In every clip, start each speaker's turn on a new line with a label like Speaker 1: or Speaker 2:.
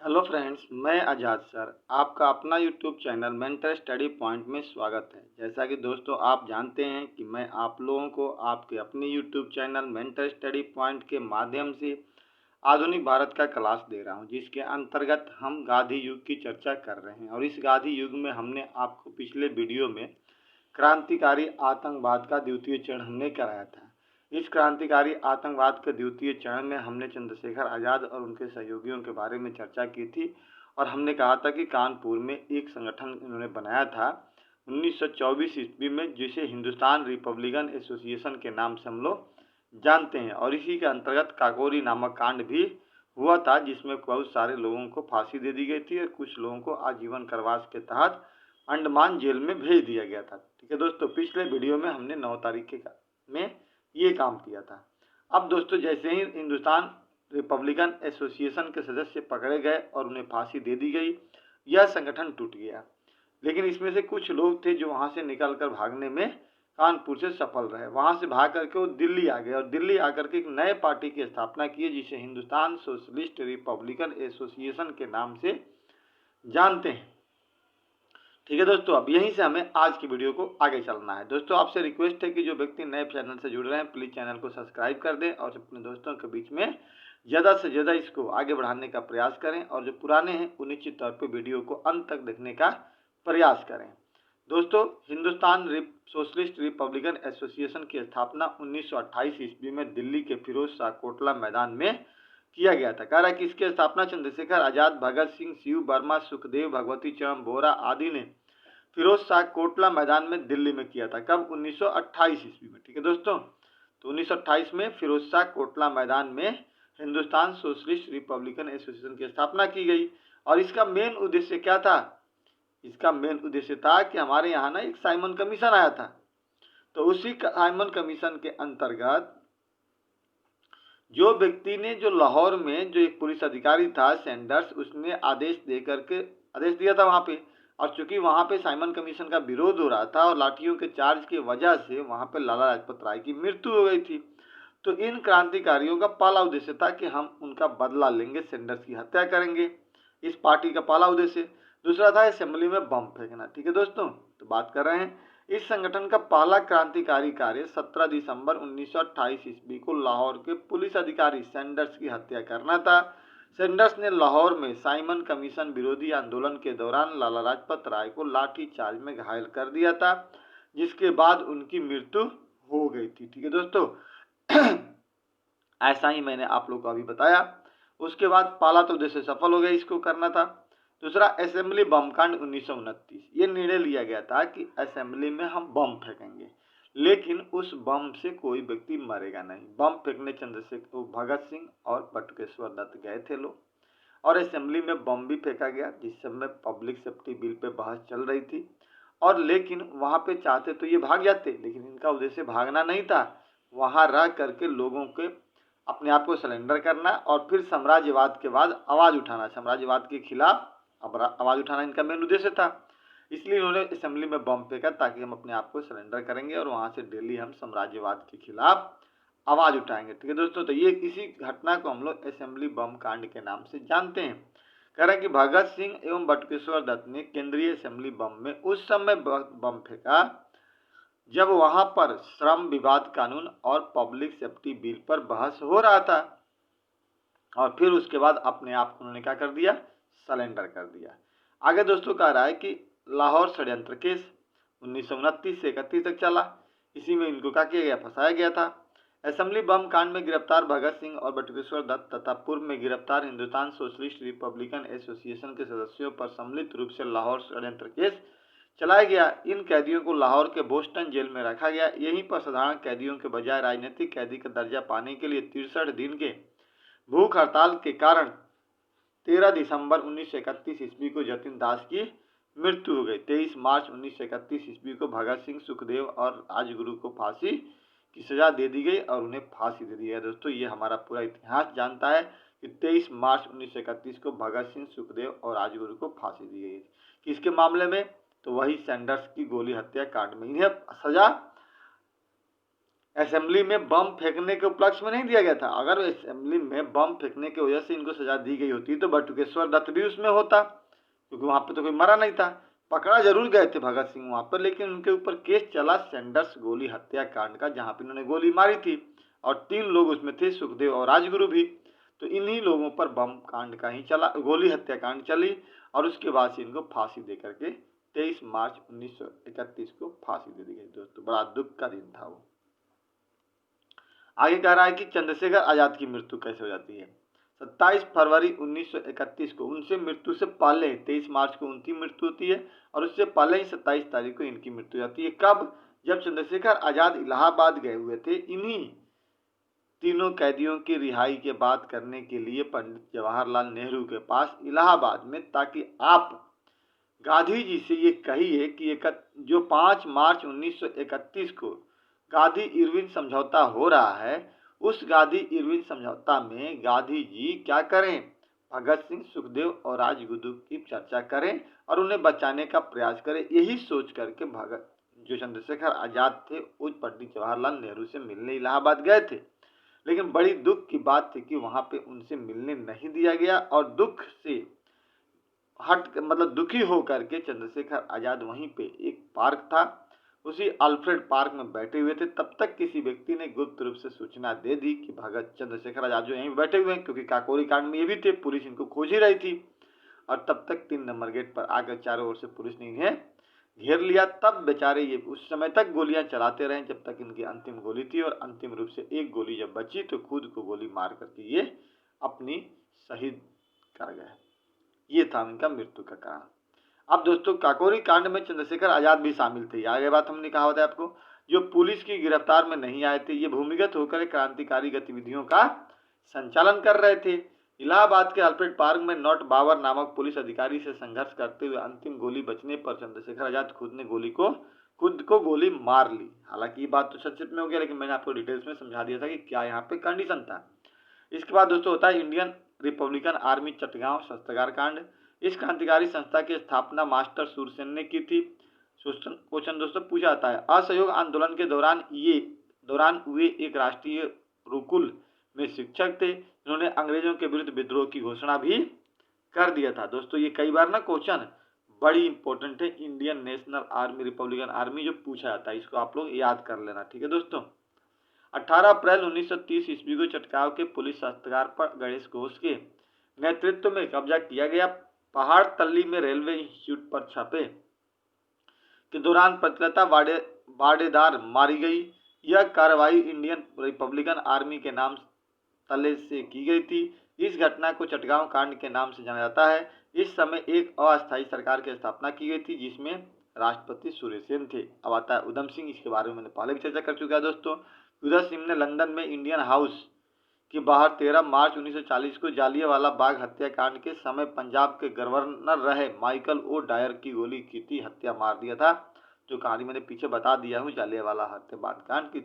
Speaker 1: Hello friends, मैं आज़ाद sir आपका अपना YouTube channel mentor study point में स्वागत है। जैसा कि दोस्तों आप जानते हैं कि मैं आप लोगों को आपके अपने YouTube channel mentor study point के माध्यम से आधुनिक भारत का क्लास दे रहा हूं, जिसके अंतर्गत हम गांधी युग की चर्चा कर रहे हैं। और इस गांधी युग में हमने आपको पिछले वीडियो में क्रांतिकारी आतंकवाद का द्वितीय चरण हमने कराया था। इस क्रांतिकारी आतंकवाद के द्वितीय चरण में हमने चंद्रशेखर आज़ाद और उनके सहयोगियों के बारे में चर्चा की थी और हमने कहा था कि कानपुर में एक संगठन इन्होंने बनाया था 1924 ईस्वी में, जिसे हिंदुस्तान रिपब्लिकन एसोसिएशन के नाम से हम लोग जानते हैं। और इसी के अंतर्गत काकोरी नामक कांड भी हुआ था, जिसमें बहुत सारे लोगों को फांसी दे दी गई थी और कुछ लोगों को आजीवन कारावास के तहत अंडमान जेल में भेज दिया गया था। ठीक है दोस्तों, पिछले वीडियो में हमने 9 तारीख में ये काम किया था। अब दोस्तों, जैसे ही हिंदुस्तान रिपब्लिकन एसोसिएशन के सदस्य पकड़े गए और उन्हें फांसी दे दी गई, यह संगठन टूट गया। लेकिन इसमें से कुछ लोग थे जो वहां से निकलकर भागने में कानपुर से सफल रहे। वहां से भाग करके वो दिल्ली आ गए और दिल्ली आकर के एक नए पार्टी की स्थापना की, जिसे हिंदुस्तान सोशलिस्ट रिपब्लिकन एसोसिएशन के नाम से जानते हैं। ठीक है दोस्तों, अब यहीं से हमें आज की वीडियो को आगे चलना है। दोस्तों, आपसे रिक्वेस्ट है कि जो व्यक्ति नए चैनल से जुड़ रहे हैं, प्लीज़ चैनल को सब्सक्राइब कर दें और अपने दोस्तों के बीच में ज़्यादा से ज़्यादा इसको आगे बढ़ाने का प्रयास करें। और जो पुराने हैं वो निश्चित तौर पर वीडियो को अंत तक देखने का प्रयास करें। दोस्तों, हिंदुस्तान सोशलिस्ट रिपब्लिकन एसोसिएशन की स्थापना 1928 ईस्वी में दिल्ली के फिरोज शाह कोटला मैदान में किया गया था। कह रहा है कि इसकी स्थापना चंद्रशेखर आज़ाद, भगत सिंह, शिव वर्मा, सुखदेव, भगवती चरण बोरा आदि ने फिरोज शाह कोटला मैदान में दिल्ली में किया था। कब? 1928 ईस्वी में। ठीक है दोस्तों, तो 1928 में फिरोज शाह कोटला मैदान में हिंदुस्तान सोशलिस्ट रिपब्लिकन एसोसिएशन की स्थापना की गई। और इसका मेन उद्देश्य क्या था? इसका मेन उद्देश्य था कि हमारे यहाँ ना एक साइमन कमीशन आया था, तो उसी साइमन कमीशन के अंतर्गत जो व्यक्ति ने, जो लाहौर में जो एक पुलिस अधिकारी था सैंडर्स, उसने आदेश दिया था वहां पे। और चूंकि वहां पे साइमन कमीशन का विरोध हो रहा था और लाठियों के चार्ज की वजह से वहां पे लाला लाजपत राय की मृत्यु हो गई थी, तो इन क्रांतिकारियों का पहला उद्देश्य था कि हम उनका बदला लेंगे, सैंडर्स की हत्या करेंगे। इस पार्टी का पहला उद्देश्य। दूसरा था असेंबली में बम फेंकना। ठीक है दोस्तों, तो बात कर रहे हैं इस संगठन का पहला क्रांतिकारी कार्य 17 दिसंबर 1928 ईस्वी को लाहौर के पुलिस अधिकारी सैंडर्स की हत्या करना था। सैंडर्स ने लाहौर में साइमन कमीशन विरोधी आंदोलन के दौरान लाला लाजपत राय को लाठी चार्ज में घायल कर दिया था, जिसके बाद उनकी मृत्यु हो गई थी। ठीक है दोस्तों, ऐसा ही मैंने आप लोग को अभी बताया। उसके बाद पहला तो उद्देश्य सफल हो गया, इसको करना था। दूसरा, असेंबली बम कांड 1929। ये निर्णय लिया गया था कि असेंबली में हम बम फेंकेंगे, लेकिन उस बम से कोई व्यक्ति मरेगा नहीं। बम फेंकने चंद्रशेखर, भगत सिंह और बटुकेश्वर दत्त गए थे लोग, और असेंबली में बम भी फेंका गया, जिस समय पब्लिक सेफ्टी बिल पे बहस चल रही थी। और लेकिन वहां पे चाहते तो ये भाग जाते, लेकिन इनका उद्देश्य भागना नहीं था, वहां रह करके लोगों के अपने आप को सरेंडर करना और फिर साम्राज्यवाद के बाद आवाज उठाना, साम्राज्यवाद के खिलाफ आवाज उठाना इनका मेन उद्देश्य था। इसलिए इन्होंने असेंबली में बम फेंका ताकि हम अपने आप को सरेंडर करेंगे और वहां से डेली हम साम्राज्यवाद के खिलाफ आवाज उठाएंगे। ठीक है दोस्तों, तो ये इसी घटना को हम लोग असेंबली बम कांड के नाम से जानते हैं। कह रहे हैं कि भगत सिंह एवं बटुकेश्वर दत्त ने केंद्रीय असेंबली बम में उस समय बम फेंका जब वहां पर श्रम विवाद कानून और पब्लिक सेफ्टी बिल पर बहस हो रहा था। और फिर उसके बाद अपने आप को उन्होंने क्या कर दिया? सरेंडर कर दिया। आगे दोस्तों कह रहा है कि लाहौर षड्यंत्र केस 1929 से 31 तक चला। इसी में इनको क्या किया गया? फंसाया गया था। असेंबली बम कांड में गिरफ्तार भगत सिंह और बटुकेश्वर दत्त तथा पूर्व में गिरफ्तार हिंदुस्तान सोशलिस्ट रिपब्लिकन एसोसिएशन के सदस्यों पर सम्मिलित रूप से लाहौर षड्यंत्र केस चलाया गया। इन कैदियों को लाहौर के बोस्टन जेल में रखा गया। यहीं पर साधारण कैदियों के बजाय राजनीतिक कैदी का दर्जा पाने के लिए 63 दिन के भूख हड़ताल के कारण 13 दिसंबर 1931 ईस्वी को जतिन दास की मृत्यु हो गई। 23 मार्च 1931 ईस्वी को भगत सिंह, सुखदेव और राजगुरु को फांसी की सजा दे दी गई और उन्हें फांसी दे दी गई। दोस्तों, ये हमारा पूरा इतिहास जानता है कि 23 मार्च 1931 को भगत सिंह, सुखदेव और राजगुरु को फांसी दी गई। किसके मामले में? तो वही सैंडर्स की गोली हत्या कांड में। इन्हें सजा असेंबली में बम फेंकने के उपलक्ष्य में नहीं दिया गया था। अगर असेंबली में बम फेंकने की वजह से इनको सजा दी गई होती तो बटुकेश्वर दत्त भी उसमें होता, क्योंकि वहां पे तो कोई मरा नहीं था। पकड़ा जरूर गए थे भगत सिंह वहां पर, लेकिन उनके ऊपर केस चला सैंडर्स गोली हत्याकांड का, जहां पे उन्होंने गोली मारी थी और 3 लोग उसमें थे, सुखदेव और राजगुरु भी। तो इन्हीं लोगों पर बम कांड का ही चला, गोली हत्याकांड चली और उसके बाद से इनको फांसी दे करके 23 मार्च 1931 को फांसी दे दी गई। दोस्तों बड़ा दुख का दिन था वो। आगे कह रहा है कि चंद्रशेखर आजाद की मृत्यु कैसे हो जाती है। 27 फरवरी 1931 को, उनसे मृत्यु से पहले 23 मार्च को उनकी मृत्यु होती है और उससे पहले ही 27 तारीख को इनकी मृत्यु हो जाती है। कब? जब चंद्रशेखर आजाद इलाहाबाद गए हुए थे इन्हीं तीनों कैदियों की रिहाई की बात करने के लिए पंडित जवाहरलाल नेहरू के पास इलाहाबाद में, ताकि आप गांधी जी से ये कहिए कि जो 5 मार्च 1931 को गांधी इरविन समझौता हो रहा है, उस गांधी इरविन समझौता में गांधी जी क्या करें, भगत सिंह, सुखदेव और राजगुरु की चर्चा करें और उन्हें बचाने का प्रयास करें। यही सोच करके भगत जो चंद्रशेखर आजाद थे उस पंडित जवाहरलाल नेहरू से मिलने इलाहाबाद गए थे। लेकिन बड़ी दुख की बात थी कि वहां पे उनसे मिलने नहीं दिया गया और दुख से दुखी होकर के चंद्रशेखर आजाद वहीं पे एक पार्क था, उसी अल्फ्रेड पार्क में बैठे हुए थे। तब तक किसी व्यक्ति ने गुप्त रूप से सूचना दे दी कि भगत चंद्रशेखर आजाद जो यहीं बैठे हुए हैं, क्योंकि काकोरी कांड में ये भी थे, पुलिस इनको खोज ही रही थी। और तब तक 3 नंबर गेट पर आकर चारों ओर से पुलिस ने इन्हें घेर लिया। तब बेचारे ये उस समय तक गोलियां चलाते रहे जब तक इनकी अंतिम गोली थी, और अंतिम रूप से एक गोली जब बची तो खुद को गोली मार करके ये अपनी शहीद कर गए। ये था उनका मृत्यु का कारण। अब दोस्तों काकोरी कांड में चंद्रशेखर आजाद भी शामिल थे। आगे बात हमने कहा होता है आपको, जो पुलिस की गिरफ्तार में नहीं आए थे, ये भूमिगत होकर क्रांतिकारी गतिविधियों का संचालन कर रहे थे। इलाहाबाद के अल्फ्रेड पार्क में नॉट बाबर नामक पुलिस अधिकारी से संघर्ष करते हुए अंतिम गोली बचने पर चंद्रशेखर आजाद खुद को गोली मार ली। हालांकि ये बात तो संक्षिप्त में हो गया, लेकिन मैंने आपको डिटेल्स में समझा दिया था कि क्या यहाँ पे कंडीशन था। इसके बाद दोस्तों होता है इंडियन रिपब्लिकन आर्मी चटगांव शस्त्रागार कांड। इस क्रांतिकारी संस्था की स्थापना मास्टर सूरसेन ने की थी। क्वेश्चन दोस्तों पूछा जाता है, असहयोग आंदोलन के दौरान हुए एक राष्ट्रीय रुकुल में शिक्षक थे, जिन्होंने अंग्रेजों के विरुद्ध विद्रोह की घोषणा भी कर दिया था। दोस्तों ये कई बार ना क्वेश्चन बड़ी इंपॉर्टेंट है, Indian national army Republican army जो पूछा जाता है, इसको आप लोग याद कर लेना, ठीक है दोस्तों। 18 अप्रैल 1930 ईस्वी को चटगांव के पुलिस शस्त्रागार पर गणेश घोष के नेतृत्व में कब्जा किया गया। पहाड़ तल्ली में रेलवे इंस्टीट्यूट पर छापे के दौरान प्रतिलता वाडेदार मारी गई। यह कार्रवाई इंडियन रिपब्लिकन आर्मी के नाम तले से की गई थी। इस घटना को चटगांव कांड के नाम से जाना जाता है। इस समय एक अस्थायी सरकार की स्थापना की गई थी जिसमें राष्ट्रपति सूर्यसेन थे। अब आता है उधम सिंह, इसके बारे में मैंने पहले भी चर्चा कर चुका है दोस्तों। उधम सिंह ने लंदन में इंडियन हाउस के बाहर 13 मार्च 1940 को जालियांवाला बाग हत्याकांड के समय पंजाब के गवर्नर रहे माइकल ओ डायर की गोली की हत्या मार दिया था। जो कहानी मैंने पीछे बता दिया हूँ, जालियांवाला हत्याकांड कांड की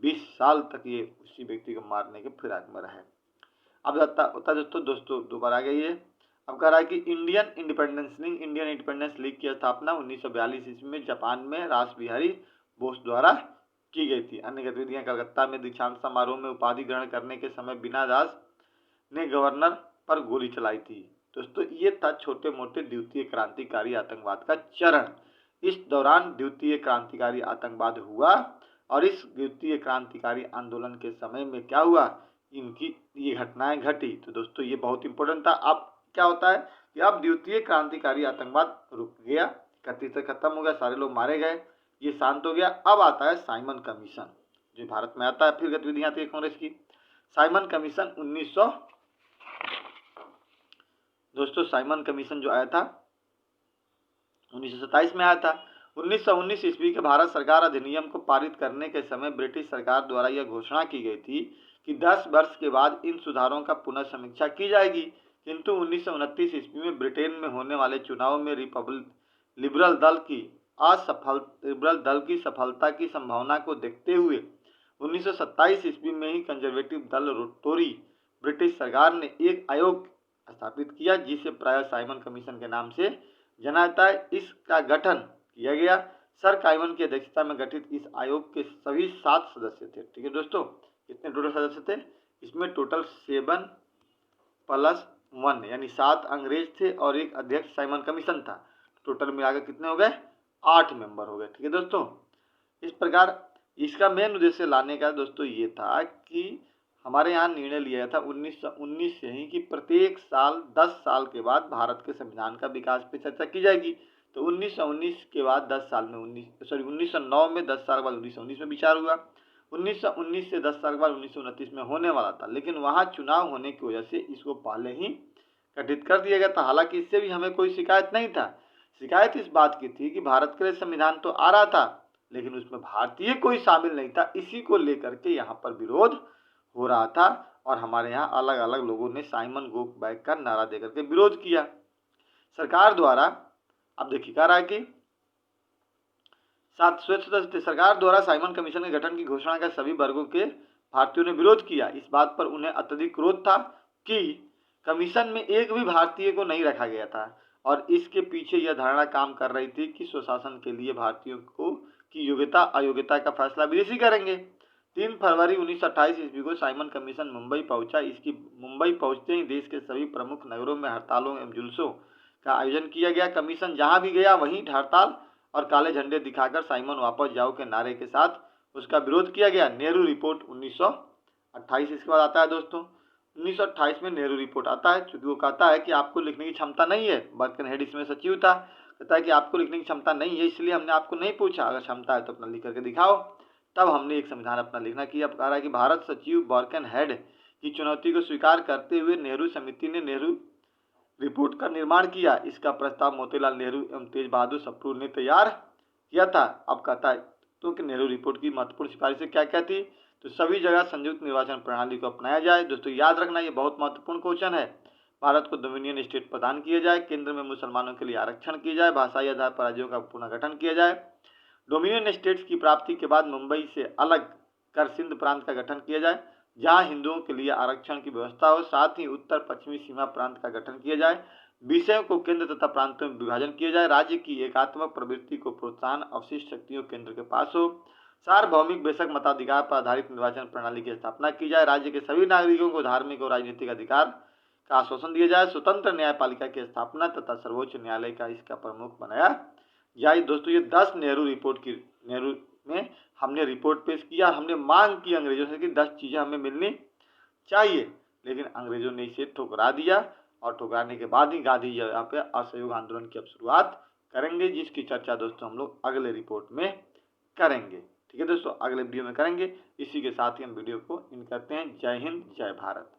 Speaker 1: 20 साल तक ये उसी व्यक्ति को मारने के फिराक में रहे। अब होता दोस्तों दोबारा आ गई है। अब कह रहा है कि इंडियन इंडिपेंडेंस लीग की स्थापना 1942 ईस्वी में जापान में रास बिहारी बोस द्वारा की गई थी। अन्य गतिविधियां, कलकत्ता में दीक्षांत समारोह में उपाधि ग्रहण करने के समय बीना दास ने गवर्नर पर गोली चलाई थी। दोस्तों ये था छोटे मोटे द्वितीय क्रांतिकारी आतंकवाद का चरण। इस दौरान द्वितीय क्रांतिकारी आतंकवाद हुआ और इस द्वितीय क्रांतिकारी आंदोलन के समय में क्या हुआ, इनकी ये घटनाएं घटी। तो दोस्तों ये बहुत इंपॉर्टेंट था। अब क्या होता है कि अब द्वितीय क्रांतिकारी आतंकवाद रुक गया, 31 से खत्म हो गया, सारे लोग मारे गए, ये शांत हो गया। अब आता है साइमन कमीशन जो भारत में आता है। फिर गतिविधियां आती है कांग्रेस की। साइमन कमीशन 1900 दोस्तों साइमन कमीशन जो आया था 1927 में आया था। 1919 ईस्वी के भारत सरकार अधिनियम को पारित करने के समय ब्रिटिश सरकार द्वारा यह घोषणा की गई थी कि 10 वर्ष के बाद इन सुधारों का पुनः समीक्षा की जाएगी। किंतु 1929 ईस्वी में ब्रिटेन में होने वाले चुनाव में लिबरल दल की सफलता की संभावना को देखते हुए 1927 ईस्वी में ही कंजर्वेटिव दल टोरी ब्रिटिश सरकार ने एक आयोग स्थापित किया जिसे प्रायः साइमन कमीशन के नाम से जाना जाता है। इसका गठन किया गया सर काइमन की अध्यक्षता में गठित इस आयोग के सभी 7 सदस्य थे। ठीक है दोस्तों, कितने टोटल सदस्य थे? इसमें टोटल 7 + 1 यानी 7 अंग्रेज थे और एक अध्यक्ष साइमन कमीशन था। टोटल मिलाकर कितने हो गए? 8 मेंबर हो गए। ठीक है दोस्तों, इस प्रकार इसका मेन उद्देश्य लाने का दोस्तों ये था कि हमारे यहाँ निर्णय लिया था 1919 से ही कि प्रत्येक साल 10 साल के बाद भारत के संविधान का विकास पे चर्चा की जाएगी। तो 1919 के बाद 10 साल में 1909 में 10 साल के बाद 1919 में विचार हुआ। 1919 से 10 साल के बाद 1929 में होने वाला था, लेकिन वहाँ चुनाव होने की वजह से इसको पहले ही गठित कर दिया गया था। हालांकि इससे भी हमें कोई शिकायत नहीं था। शिकायत इस बात की थी कि भारत के लिए संविधान तो आ रहा था, लेकिन उसमें भारतीय कोई शामिल नहीं था। इसी को लेकर के यहाँ पर विरोध हो रहा था और हमारे यहाँ अलग अलग लोगों ने साइमन गो बैक का नारा देकर के विरोध किया। सरकार द्वारा, अब देखिए कह रहा है कि 7 श्वेत सदस्य थे। सरकार द्वारा साइमन कमीशन के गठन की घोषणा का सभी वर्गों के भारतीयों ने विरोध किया। इस बात पर उन्हें अत्यधिक क्रोध था कि कमीशन में एक भी भारतीय को नहीं रखा गया था और इसके पीछे यह धारणा काम कर रही थी कि स्वशासन के लिए भारतीयों को की योग्यता अयोग्यता का फैसला विदेशी करेंगे। 3 फरवरी 1928 ईस्वी को साइमन कमीशन मुंबई पहुंचा। इसकी मुंबई पहुंचते ही देश के सभी प्रमुख नगरों में हड़तालों एवं जुलूसों का आयोजन किया गया। कमीशन जहां भी गया वहीं हड़ताल और काले झंडे दिखाकर साइमन वापस जाओ के नारे के साथ उसका विरोध किया गया। नेहरू रिपोर्ट 1928 इसके बाद आता है दोस्तों। 1928 में नेहरू रिपोर्ट आता है, चूंकि वो कहता है कि आपको लिखने की क्षमता नहीं है। बर्कनहेड इसमें सचिव था, कहता है कि आपको लिखने की क्षमता नहीं है, इसलिए हमने आपको नहीं पूछा, अगर क्षमता है तो अपना लिख करके दिखाओ। तब हमने एक संविधान अपना लिखना किया। अब कह रहा है कि भारत सचिव बर्कनहेड की चुनौती को स्वीकार करते हुए नेहरू समिति ने नेहरू रिपोर्ट का निर्माण किया। इसका प्रस्ताव मोतीलाल नेहरू एवं तेज बहादुर सप्रू ने तैयार किया था। अब कहता है तो कि नेहरू रिपोर्ट की महत्वपूर्ण सिफारिशें क्या क्या थी? तो सभी जगह संयुक्त निर्वाचन प्रणाली को अपनाया जाए। दोस्तों याद रखना, ये बहुत महत्वपूर्ण क्वेश्चन है। भारत को डोमिनियन स्टेट प्रदान किया जाए। केंद्र में मुसलमानों के लिए आरक्षण किया जाए। भाषाई आधार पर राज्यों का पुनर्गठन किया जाए। डोमिनियन स्टेट्स की प्राप्ति के बाद मुंबई से अलग कर सिंध प्रांत का गठन किया जाए, जहां हिंदुओं के लिए आरक्षण की व्यवस्था हो। साथ ही उत्तर पश्चिमी सीमा प्रांत का गठन किया जाए। विषयों को केंद्र तथा प्रांतों में विभाजन किया जाए। राज्य की एकात्मक प्रवृत्ति को प्रोत्साहन अवशिष्ट शक्तियों केंद्र के पास हो। सार्वभौमिक बेशक मताधिकार पर आधारित निर्वाचन प्रणाली की स्थापना की जाए। राज्य के सभी नागरिकों को धार्मिक और राजनीतिक अधिकार का आश्वासन दिया जाए। स्वतंत्र न्यायपालिका की स्थापना तथा सर्वोच्च न्यायालय का इसका प्रमुख बनाया जाए। दोस्तों ये 10 नेहरू में हमने रिपोर्ट पेश किया। हमने मांग की अंग्रेजों से कि 10 चीजें हमें मिलनी चाहिए, लेकिन अंग्रेजों ने इसे ठुकरा दिया और ठुकराने के बाद ही गांधी यहाँ पे असहयोग आंदोलन की अब शुरुआत करेंगे, जिसकी चर्चा दोस्तों हम लोग अगले रिपोर्ट में करेंगे। ठीक है दोस्तों, अगले वीडियो में करेंगे। इसी के साथ ही हम वीडियो को इन करते हैं। जय हिंद, जय भारत।